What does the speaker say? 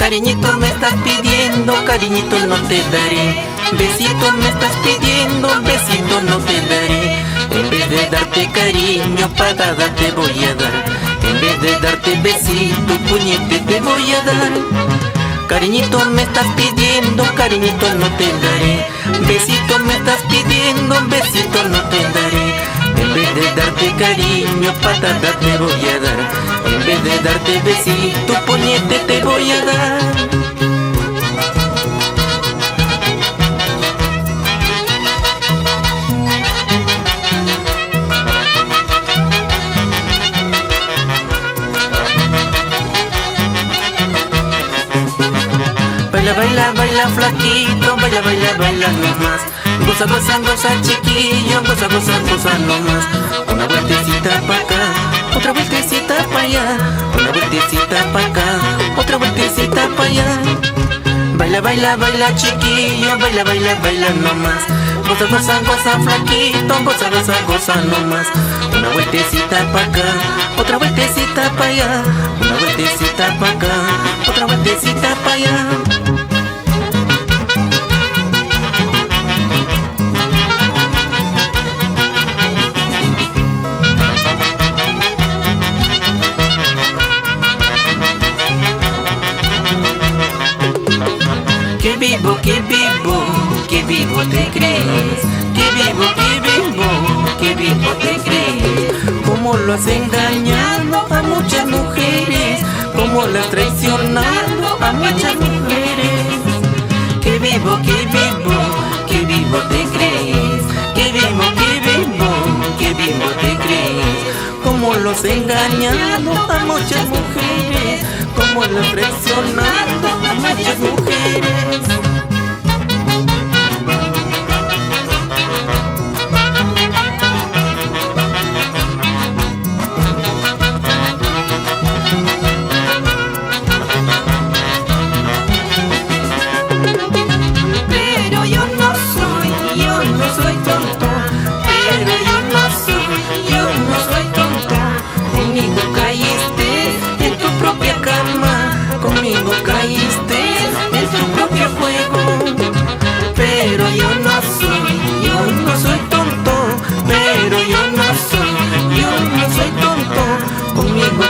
Cariñito me estás pidiendo, cariñito no te daré. Besito me estás pidiendo, besito no te daré. En vez de darte cariño, patada te voy a dar. En vez de darte besito, puñete te voy a dar. Cariñito me estás pidiendo, cariñito no te daré. Besito me estás pidiendo, besito no te daré. En vez de darte cariño, patada te voy a dar. En vez de darte besito, puñete te voy a dar. Baila, baila, baila flaquito, baila, baila, baila nomás. Goza, goza, goza chiquillo, goza, goza, goza nomás. Una vueltecita pa' acá, otra vueltecita pa' allá. Una vueltecita pa' acá, otra vueltecita pa' allá. Baila, baila, baila chiquillo, baila, baila, baila nomás. Goza, goza, goza flaquito, goza, goza, goza nomás. Una vueltecita pa' acá, otra vueltecita pa' allá. Una vueltecita pa' acá, otra vueltecita pa' allá. Que vivo, que vivo, que vivo te crees. Que vivo, que vivo, que vivo te crees. Cómo lo has engañado a muchas mujeres, cómo lo has traicionado a muchas mujeres. Que vivo, que vivo, que vivo te crees. Que vivo, que vivo, que vivo te crees. Cómo lo has engañado a muchas mujeres, cómo lo has traicionado a muchas mujeres. Pero yo no soy tonto. Pero yo no soy tonto. Conmigo caíste en tu propia cama, conmigo caíste en tu propio juego. Pero yo no soy tonto. Pero yo no soy tonto. Conmigo